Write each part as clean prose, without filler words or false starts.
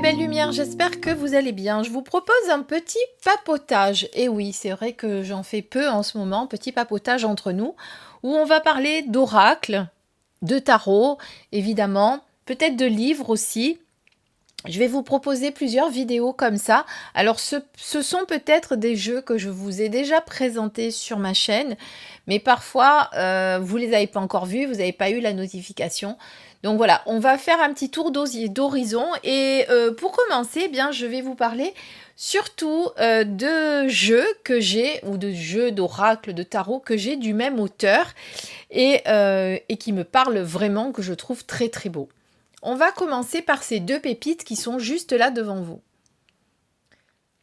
belles lumières, j'espère que vous allez bien. Je vous propose un petit papotage. Et oui, c'est vrai que j'en fais peu en ce moment, petit papotage entre nous, où on va parler d'oracle, de tarot, évidemment, peut-être de livres aussi. Je vais vous proposer plusieurs vidéos comme ça. Alors, ce sont peut-être des jeux que je vous ai déjà présentés sur ma chaîne, mais parfois, vous les avez pas encore vus, vous n'avez pas eu la notification. Donc voilà, on va faire un petit tour d'horizon. Et pour commencer, eh bien, je vais vous parler surtout de jeux que j'ai, ou de jeux d'oracle, de tarot que j'ai du même auteur, et qui me parlent vraiment, que je trouve très très beau. On va commencer par ces deux pépites qui sont juste là devant vous.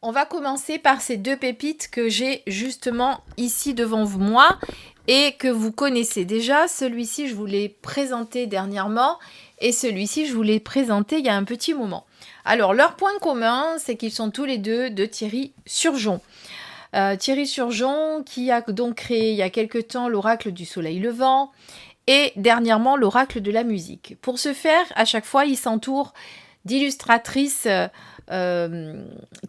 On va commencer par ces deux pépites que j'ai justement ici devant moi et que vous connaissez déjà. Celui-ci, je vous l'ai présenté dernièrement et celui-ci, je vous l'ai présenté il y a un petit moment. Alors, leur point commun, c'est qu'ils sont tous les deux de Thierry Surgeon. Thierry Surgeon qui a donc créé il y a quelque temps l'oracle du soleil levant et dernièrement l'oracle de la musique. Pour ce faire, à chaque fois, il s'entoure d'illustratrices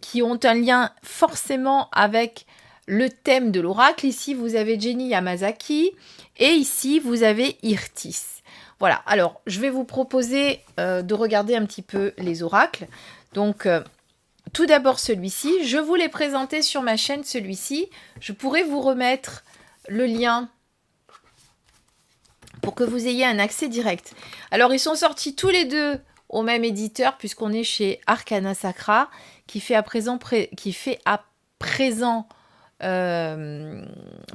qui ont un lien forcément avec le thème de l'oracle. Ici, vous avez Jenny Yamazaki et ici, vous avez Irtis. Voilà, alors je vais vous proposer de regarder un petit peu les oracles. Donc, tout d'abord celui-ci. Je vous l'ai présenté sur ma chaîne, celui-ci. Je pourrais vous remettre le lien pour que vous ayez un accès direct. Alors, ils sont sortis tous les deux au même éditeur, puisqu'on est chez Arcana Sacra, qui fait à présent,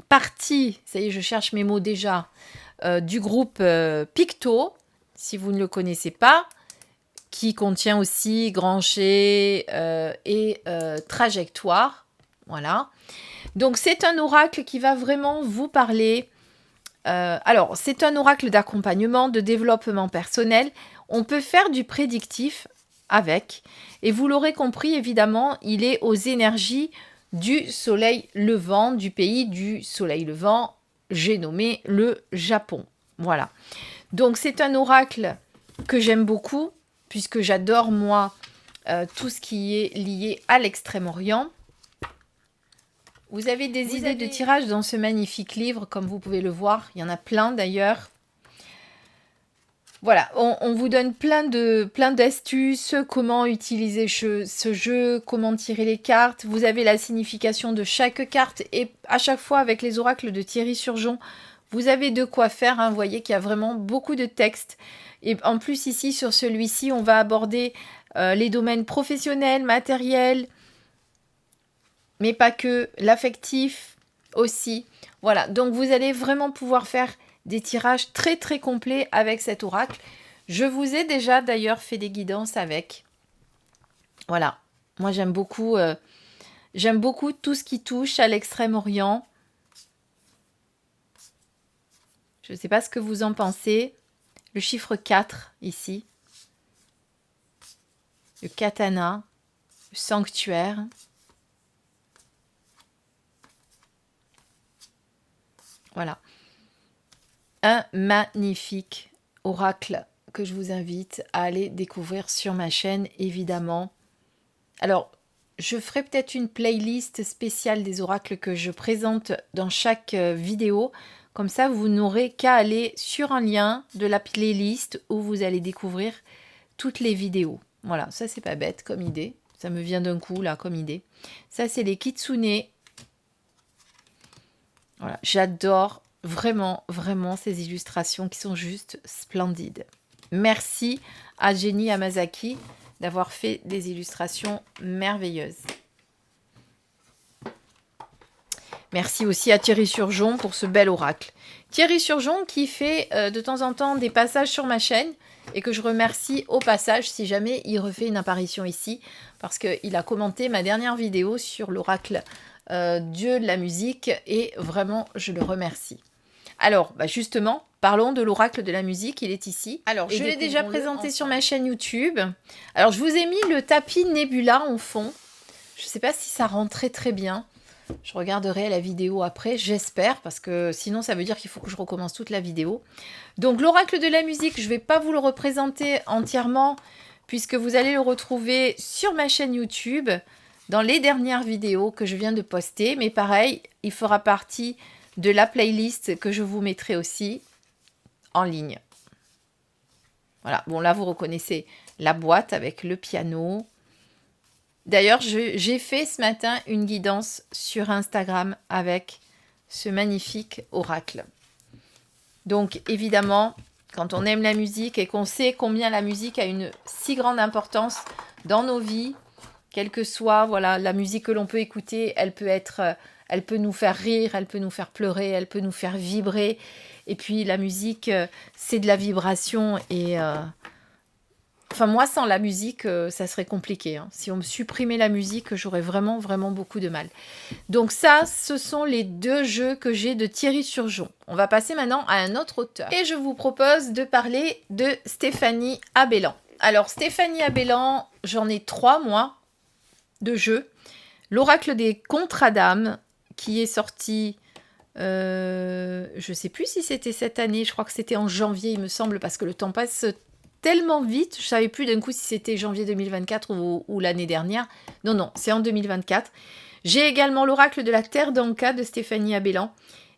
partie, ça y est, je cherche mes mots déjà, du groupe Picto, si vous ne le connaissez pas, qui contient aussi Grancher et Trajectoire. Voilà. Donc, c'est un oracle qui va vraiment vous parler. Alors, c'est un oracle d'accompagnement, de développement personnel. On peut faire du prédictif avec. Et vous l'aurez compris, évidemment, il est aux énergies du soleil levant, du pays du soleil levant. J'ai nommé le Japon. Voilà. Donc, c'est un oracle que j'aime beaucoup, puisque j'adore, moi, tout ce qui est lié à l'Extrême-Orient. Vous avez des idées de tirage dans ce magnifique livre, comme vous pouvez le voir. Il y en a plein d'ailleurs. Voilà, on vous donne plein d'astuces, comment utiliser ce jeu, comment tirer les cartes. Vous avez la signification de chaque carte et à chaque fois avec les oracles de Thierry Surgeon, vous avez de quoi faire. Hein. Vous voyez qu'il y a vraiment beaucoup de textes. Et en plus ici, sur celui-ci, on va aborder les domaines professionnels, matériels, mais pas que, l'affectif aussi. Voilà, donc vous allez vraiment pouvoir faire des tirages très très complets avec cet oracle. Je vous ai déjà d'ailleurs fait des guidances avec. Voilà, moi j'aime beaucoup tout ce qui touche à l'Extrême-Orient. Je ne sais pas ce que vous en pensez. Le chiffre 4 ici. Le katana, le sanctuaire. Voilà. Un magnifique oracle que je vous invite à aller découvrir sur ma chaîne, évidemment. Alors, je ferai peut-être une playlist spéciale des oracles que je présente dans chaque vidéo. Comme ça, vous n'aurez qu'à aller sur un lien de la playlist où vous allez découvrir toutes les vidéos. Voilà, ça c'est pas bête comme idée. Ça me vient d'un coup là comme idée. Ça c'est les kitsune. Voilà, j'adore vraiment, vraiment ces illustrations qui sont juste splendides. Merci à Jenny Yamazaki d'avoir fait des illustrations merveilleuses. Merci aussi à Thierry Surgeon pour ce bel oracle. Thierry Surgeon qui fait de temps en temps des passages sur ma chaîne et que je remercie au passage si jamais il refait une apparition ici parce qu'il a commenté ma dernière vidéo sur l'oracle Dieu de la musique et vraiment je le remercie. Alors justement, parlons de l'oracle de la musique, il est ici. Alors je l'ai déjà présenté sur ma chaîne YouTube. Alors je vous ai mis le tapis Nebula en fond. Je ne sais pas si ça rend très très bien. Je regarderai la vidéo après, j'espère, parce que sinon ça veut dire qu'il faut que je recommence toute la vidéo. Donc l'oracle de la musique, je ne vais pas vous le représenter entièrement, puisque vous allez le retrouver sur ma chaîne YouTube dans les dernières vidéos que je viens de poster. Mais pareil, il fera partie de la playlist que je vous mettrai aussi en ligne. Voilà, bon là vous reconnaissez la boîte avec le piano. D'ailleurs, j'ai fait ce matin une guidance sur Instagram avec ce magnifique oracle. Donc évidemment, quand on aime la musique et qu'on sait combien la musique a une si grande importance dans nos vies, quelle que soit voilà, la musique que l'on peut écouter, elle peut nous faire rire, elle peut nous faire pleurer, elle peut nous faire vibrer. Et puis la musique, c'est de la vibration et... Enfin, moi, sans la musique, ça serait compliqué. Hein. Si on me supprimait la musique, j'aurais vraiment, vraiment beaucoup de mal. Donc ça, ce sont les 2 jeux que j'ai de Thierry Surgeon. On va passer maintenant à un autre auteur. Et je vous propose de parler de Stéphanie Abellan. Alors, Stéphanie Abellan, j'en ai 3, moi, de jeux. L'Oracle des Contradames, qui est sorti... je ne sais plus si c'était cette année. Je crois que c'était en janvier, il me semble, parce que le temps passe... tellement vite, je savais plus d'un coup si c'était janvier 2024 ou l'année dernière. Non, c'est en 2024. J'ai également l'oracle de la Terre d'Anka de Stéphanie Abellan.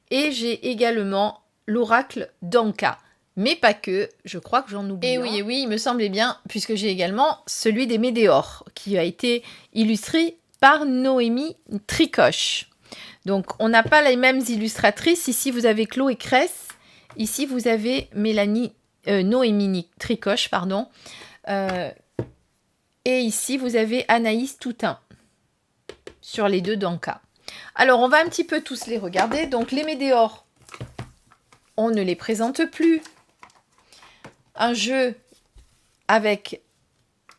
Et j'ai également l'oracle d'Anka. Mais pas que, je crois que j'en oublie. Et oui, il me semblait bien, puisque j'ai également celui des Médéors, qui a été illustré par Noémie Tricoche. Donc, on n'a pas les mêmes illustratrices. Ici, vous avez Chloé Cress. Ici, vous avez Noémie Tricoche, pardon. Et ici, vous avez Anaïs Toutain sur les 2 d'Anka. Alors, on va un petit peu tous les regarder. Donc, les Médéors, on ne les présente plus. Un jeu avec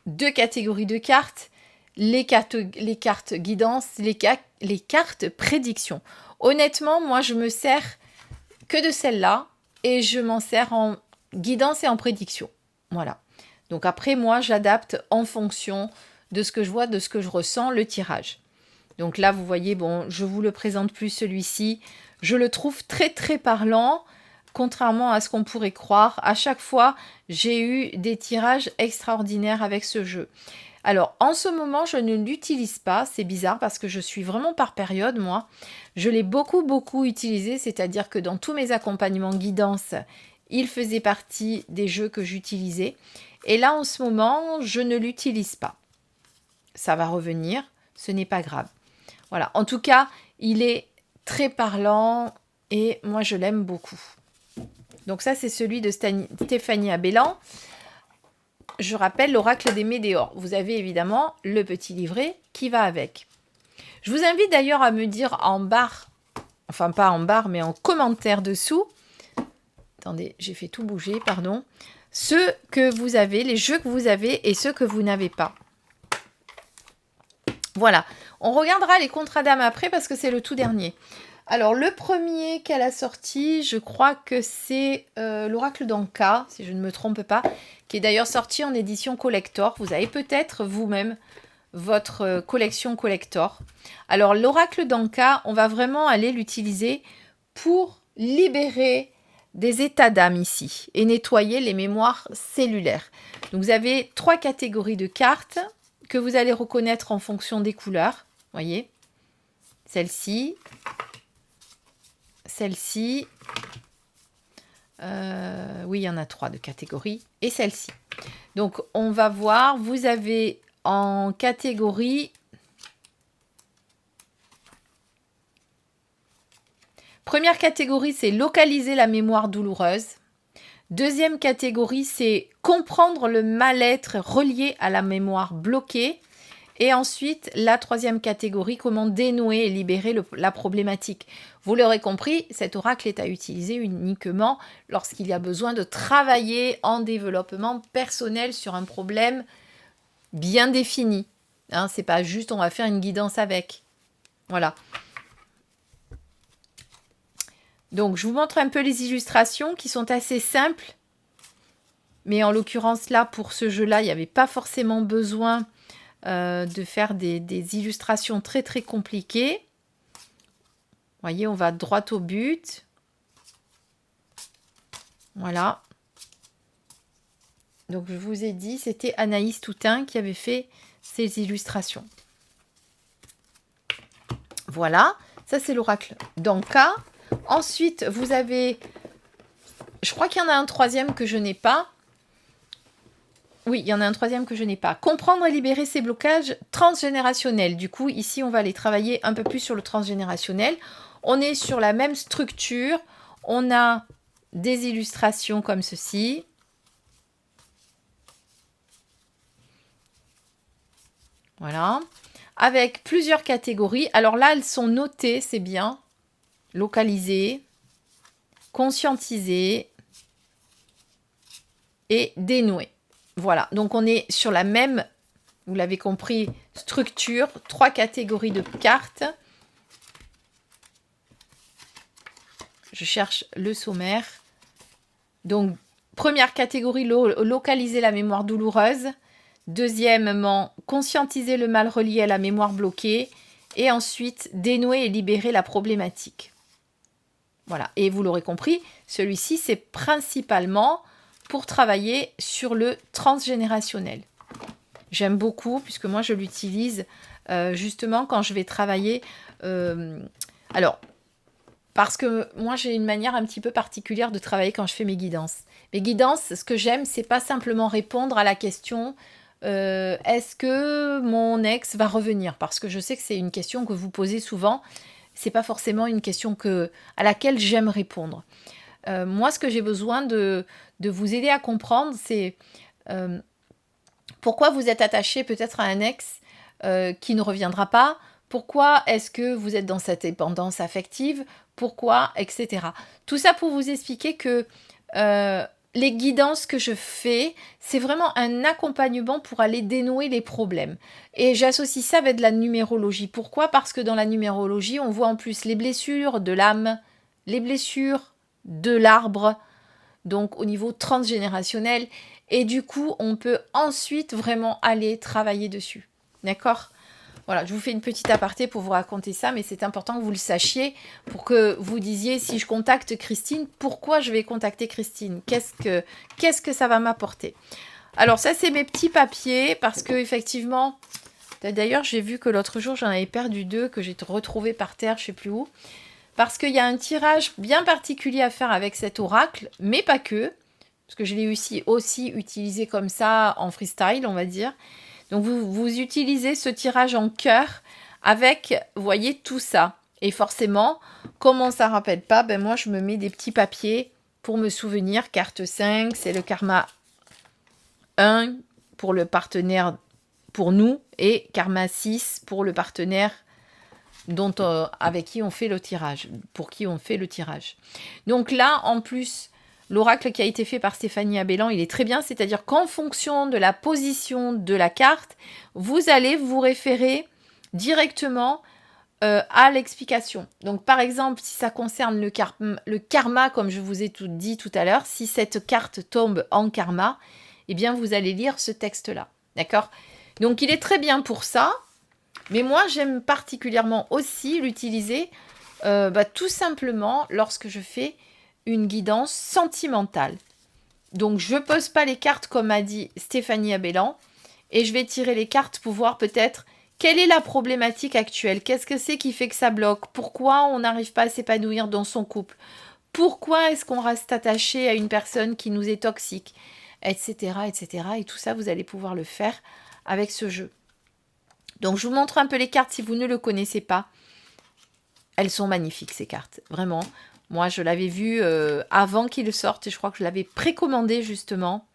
2 catégories de cartes. Les cartes guidance, les cartes prédiction. Honnêtement, moi, je me sers que de celle-là et je m'en sers en guidance et en prédiction. Voilà. Donc après, moi, j'adapte en fonction de ce que je vois, de ce que je ressens, le tirage. Donc là, vous voyez, bon, je vous le présente plus celui-ci. Je le trouve très, très parlant, contrairement à ce qu'on pourrait croire. À chaque fois, j'ai eu des tirages extraordinaires avec ce jeu. Alors, en ce moment, je ne l'utilise pas. C'est bizarre parce que je suis vraiment par période, moi. Je l'ai beaucoup, beaucoup utilisé. C'est-à-dire que dans tous mes accompagnements guidance, il faisait partie des jeux que j'utilisais. Et là, en ce moment, je ne l'utilise pas. Ça va revenir. Ce n'est pas grave. Voilà. En tout cas, il est très parlant et moi, je l'aime beaucoup. Donc ça, c'est celui de Stéphanie Abellan. Je rappelle l'oracle des Médéors. Vous avez évidemment le petit livret qui va avec. Je vous invite d'ailleurs à me dire en barre, enfin pas en barre, mais en commentaire dessous. Attendez, j'ai fait tout bouger, pardon. Ceux que vous avez, les jeux que vous avez et ceux que vous n'avez pas. Voilà. On regardera les contrats après parce que c'est le tout dernier. Alors, le premier qu'elle a sorti, je crois que c'est l'Oracle d'Anka, si je ne me trompe pas, qui est d'ailleurs sorti en édition collector. Vous avez peut-être vous-même votre collection collector. Alors, l'Oracle d'Anka, on va vraiment aller l'utiliser pour libérer des états d'âme ici et nettoyer les mémoires cellulaires. Donc, vous avez 3 catégories de cartes que vous allez reconnaître en fonction des couleurs. Voyez, celle-ci. Celle-ci, oui, il y en a 3 de catégories, et celle-ci. Donc, on va voir, vous avez en catégorie, première catégorie, c'est localiser la mémoire douloureuse. Deuxième catégorie, c'est comprendre le mal-être relié à la mémoire bloquée. Et ensuite, la 3e catégorie, comment dénouer et libérer la problématique. Vous l'aurez compris, cet oracle est à utiliser uniquement lorsqu'il y a besoin de travailler en développement personnel sur un problème bien défini. Hein, c'est pas juste on va faire une guidance avec. Voilà. Donc, je vous montre un peu les illustrations qui sont assez simples. Mais en l'occurrence, là, pour ce jeu-là, il n'y avait pas forcément besoin de faire des illustrations très très compliquées. Vous voyez, on va droit au but. Voilà. Donc, je vous ai dit, c'était Anaïs Toutain qui avait fait ces illustrations. Voilà, ça c'est l'oracle d'Anka. Ensuite, vous avez... Je crois qu'il y en a un troisième que je n'ai pas. Oui, il y en a un troisième que je n'ai pas. Comprendre et libérer ces blocages transgénérationnels. Du coup, ici, on va aller travailler un peu plus sur le transgénérationnel. On est sur la même structure. On a des illustrations comme ceci. Voilà. Avec plusieurs catégories. Alors là, elles sont notées, c'est bien. Localisées, conscientisées et dénouées. Voilà, donc on est sur la même, vous l'avez compris, structure, 3 catégories de cartes. Je cherche le sommaire. Donc, première catégorie, localiser la mémoire douloureuse. Deuxièmement, conscientiser le mal relié à la mémoire bloquée. Et ensuite, dénouer et libérer la problématique. Voilà, et vous l'aurez compris, celui-ci, c'est principalement pour travailler sur le transgénérationnel. J'aime beaucoup, puisque moi, je l'utilise justement quand je vais travailler... alors, parce que moi, j'ai une manière un petit peu particulière de travailler quand je fais mes guidances. Mes guidances, ce que j'aime, c'est pas simplement répondre à la question est-ce que mon ex va revenir? Parce que je sais que c'est une question que vous posez souvent. C'est pas forcément une question à laquelle j'aime répondre. Moi, ce que j'ai besoin de vous aider à comprendre, c'est pourquoi vous êtes attaché peut-être à un ex qui ne reviendra pas. Pourquoi est-ce que vous êtes dans cette dépendance affective? Pourquoi, etc. Tout ça pour vous expliquer que les guidances que je fais, c'est vraiment un accompagnement pour aller dénouer les problèmes. Et j'associe ça avec de la numérologie. Pourquoi? Parce que dans la numérologie, on voit en plus les blessures de l'âme, les blessures de l'arbre, donc au niveau transgénérationnel. Et du coup, on peut ensuite vraiment aller travailler dessus. D'accord? Voilà, je vous fais une petite aparté pour vous raconter ça, mais c'est important que vous le sachiez pour que vous disiez, si je contacte Christine, pourquoi je vais contacter Christine? Qu'est-ce que ça va m'apporter? Alors ça, c'est mes petits papiers, parce que effectivement, d'ailleurs, j'ai vu que l'autre jour, j'en avais perdu 2, que j'ai retrouvé par terre, je ne sais plus où, parce qu'il y a un tirage bien particulier à faire avec cet oracle, mais pas que, parce que je l'ai aussi utilisé comme ça en freestyle, on va dire. Donc, vous utilisez ce tirage en cœur avec, vous voyez, tout ça. Et forcément, comme on ne s'en rappelle pas, ben moi, je me mets des petits papiers pour me souvenir. Carte 5, c'est le karma 1 pour le partenaire, pour nous. Et karma 6 pour le partenaire avec qui on fait le tirage. Pour qui on fait le tirage. Donc là, en plus... L'oracle qui a été fait par Stéphanie Abellan, il est très bien, c'est-à-dire qu'en fonction de la position de la carte, vous allez vous référer directement à l'explication. Donc par exemple, si ça concerne le karma, comme je vous ai dit tout à l'heure, si cette carte tombe en karma, eh bien vous allez lire ce texte-là. D'accord? Donc il est très bien pour ça, mais moi j'aime particulièrement aussi l'utiliser tout simplement lorsque je fais une guidance sentimentale. Donc, je pose pas les cartes comme a dit Stéphanie Abellan et je vais tirer les cartes pour voir peut-être quelle est la problématique actuelle. Qu'est-ce que c'est qui fait que ça bloque? Pourquoi on n'arrive pas à s'épanouir dans son couple? Pourquoi est-ce qu'on reste attaché à une personne qui nous est toxique? Etc., etc. Et tout ça, vous allez pouvoir le faire avec ce jeu. Donc, je vous montre un peu les cartes si vous ne le connaissez pas. Elles sont magnifiques, ces cartes. Vraiment. Moi, je l'avais vu avant qu'il sorte et je crois que je l'avais précommandé justement.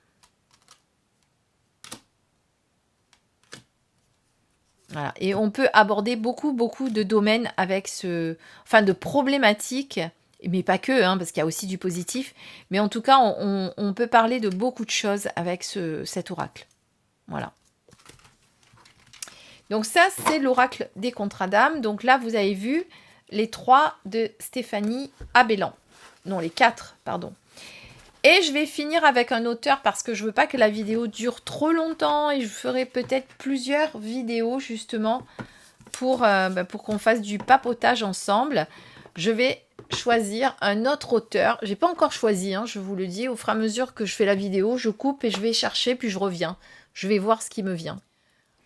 Voilà. Et on peut aborder beaucoup de domaines avec de problématiques, mais pas que, hein, parce qu'il y a aussi du positif. Mais en tout cas, on peut parler de beaucoup de choses avec cet oracle. Voilà. Donc ça, c'est l'oracle des contrats d'âme. Donc là, vous avez vu les 3 de Stéphanie Abellan. Non, les 4, pardon. Et je vais finir avec un auteur parce que je ne veux pas que la vidéo dure trop longtemps et je ferai peut-être plusieurs vidéos justement pour qu'on fasse du papotage ensemble. je vais choisir un autre auteur. J'ai pas encore choisi, hein, je vous le dis. Au fur et à mesure que je fais la vidéo, je coupe et je vais chercher, puis je reviens. Je vais voir ce qui me vient.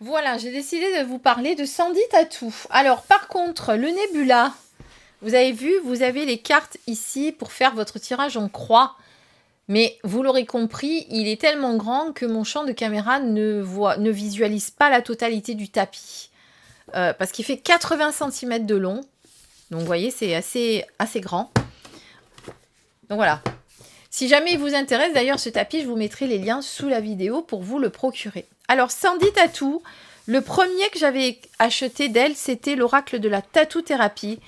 Voilà, j'ai décidé de vous parler de Sandy Tattoo. Alors, par contre, le Nebula, vous avez vu, vous avez les cartes ici pour faire votre tirage en croix. Mais vous l'aurez compris, il est tellement grand que mon champ de caméra ne visualise pas la totalité du tapis. Parce qu'il fait 80 cm de long. Donc, vous voyez, c'est assez grand. Donc, voilà. Si jamais il vous intéresse, d'ailleurs, ce tapis, je vous mettrai les liens sous la vidéo pour vous le procurer. Alors, Sandy Tattoo, le premier que j'avais acheté d'elle, c'était l'oracle de la tattoo-thérapie,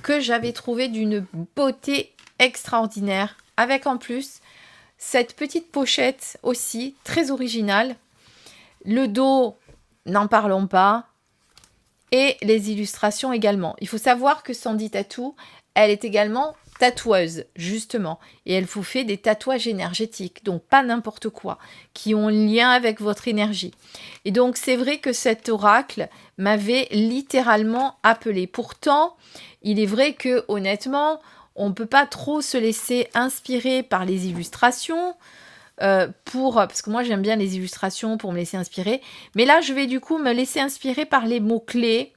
que j'avais trouvé d'une beauté extraordinaire, avec en plus cette petite pochette aussi, très originale. Le dos, n'en parlons pas. Et les illustrations également. Il faut savoir que Sandy Tattoo, elle est également tatoueuse, justement. Et elle vous fait des tatouages énergétiques, donc pas n'importe quoi, qui ont lien avec votre énergie. Et donc, c'est vrai que cet oracle m'avait littéralement appelé. Pourtant, il est vrai que, honnêtement, on ne peut pas trop se laisser inspirer par les illustrations, parce que moi, j'aime bien les illustrations pour me laisser inspirer. Mais là, je vais du coup me laisser inspirer par les mots-clés.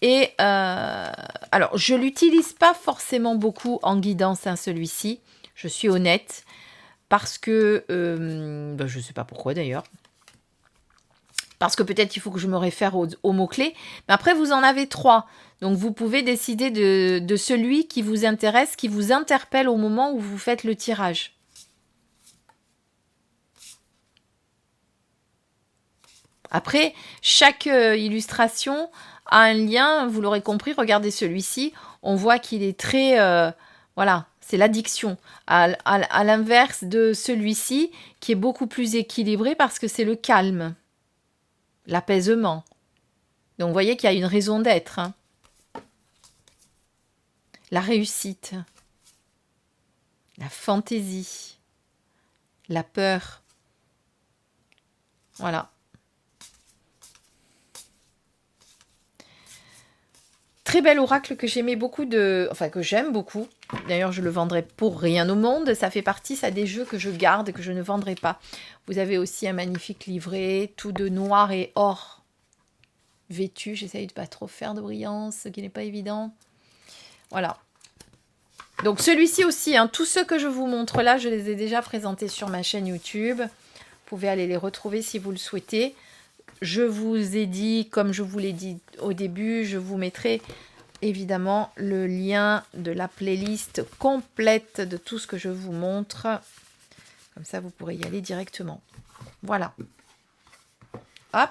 Et alors, je ne l'utilise pas forcément beaucoup en guidance, hein, celui-ci. Je suis honnête. Parce que, je ne sais pas pourquoi d'ailleurs. Parce que peut-être il faut que je me réfère aux mots-clés. Mais après, vous en avez 3. Donc, vous pouvez décider de celui qui vous intéresse, qui vous interpelle au moment où vous faites le tirage. Après, chaque illustration a un lien, vous l'aurez compris, regardez celui-ci, on voit qu'il est très... voilà, c'est l'addiction. À l'inverse de celui-ci, qui est beaucoup plus équilibré parce que c'est le calme, l'apaisement. Donc, vous voyez qu'il y a une raison d'être. Hein. La réussite, la fantaisie, la peur. Voilà. Très bel oracle que j'aimais beaucoup que j'aime beaucoup. D'ailleurs, je le vendrai pour rien au monde. Ça fait partie, ça, des jeux que je garde et que je ne vendrai pas. Vous avez aussi un magnifique livret, tout de noir et or vêtu. J'essaye de pas trop faire de brillance, ce qui n'est pas évident. Voilà. Donc celui-ci aussi, hein, tous ceux que je vous montre là, je les ai déjà présentés sur ma chaîne YouTube. Vous pouvez aller les retrouver si vous le souhaitez. Je vous ai dit, comme je vous l'ai dit au début, je vous mettrai évidemment le lien de la playlist complète de tout ce que je vous montre. Comme ça, vous pourrez y aller directement. Voilà. Hop.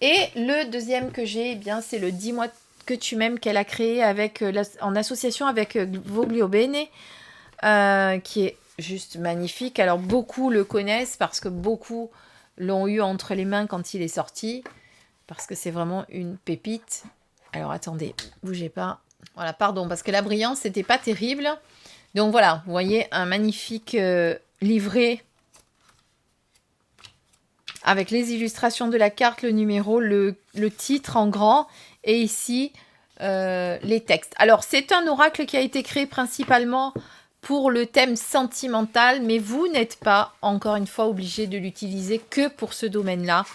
Et le deuxième que j'ai, eh bien, c'est le Dis-moi que tu m'aimes qu'elle a créé en association avec Voglio Bene, qui est juste magnifique. Alors, beaucoup le connaissent parce que beaucoup l'ont eu entre les mains quand il est sorti, parce que c'est vraiment une pépite. Alors attendez, bougez pas. Voilà, pardon, parce que la brillance, c'était pas terrible. Donc voilà, vous voyez un magnifique livret avec les illustrations de la carte, le numéro, le titre en grand, et ici les textes. Alors c'est un oracle qui a été créé principalement pour le thème sentimental, mais vous n'êtes pas, encore une fois, obligé de l'utiliser que pour ce domaine-là.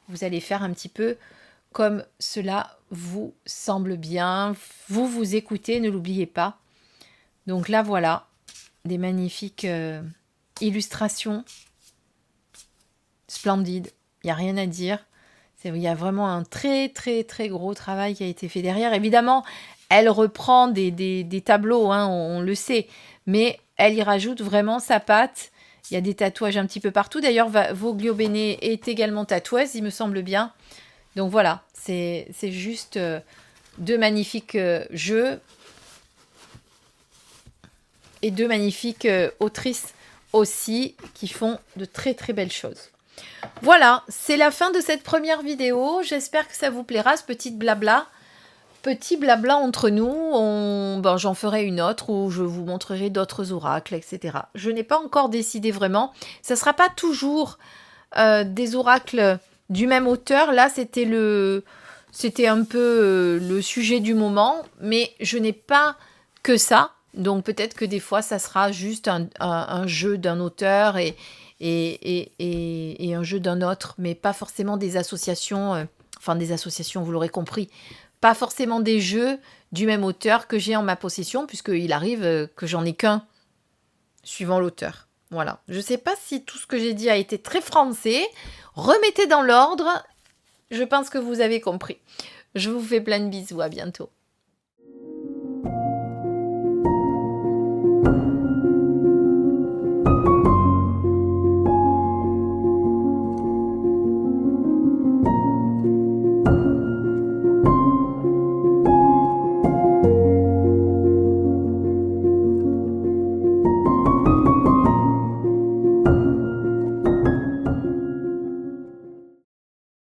Vous allez faire un petit peu comme cela vous semble bien. Vous écoutez, ne l'oubliez pas. Donc là, voilà, des magnifiques illustrations. Splendides, il n'y a rien à dire. Il y a vraiment un très, très, très gros travail qui a été fait derrière. Évidemment, elle reprend des tableaux, hein, on le sait, mais elle y rajoute vraiment sa patte. Il y a des tatouages un petit peu partout. D'ailleurs, Voglio Bene est également tatoueuse, il me semble bien. Donc voilà, c'est juste deux magnifiques jeux et deux magnifiques autrices aussi qui font de très très belles choses. Voilà, c'est la fin de cette première vidéo. J'espère que ça vous plaira, ce petit blabla. Petit blabla entre nous. J'en ferai une autre où je vous montrerai d'autres oracles, etc. Je n'ai pas encore décidé vraiment. Ça ne sera pas toujours des oracles du même auteur. Là, c'était un peu le sujet du moment. Mais je n'ai pas que ça. Donc peut-être que des fois, ça sera juste un jeu d'un auteur et un jeu d'un autre, mais pas forcément des associations, enfin des associations, vous l'aurez compris, pas forcément des jeux du même auteur que j'ai en ma possession, puisqu'il arrive que j'en ai qu'un, suivant l'auteur. Voilà. Je ne sais pas si tout ce que j'ai dit a été très français. Remettez dans l'ordre. Je pense que vous avez compris. Je vous fais plein de bisous. À bientôt.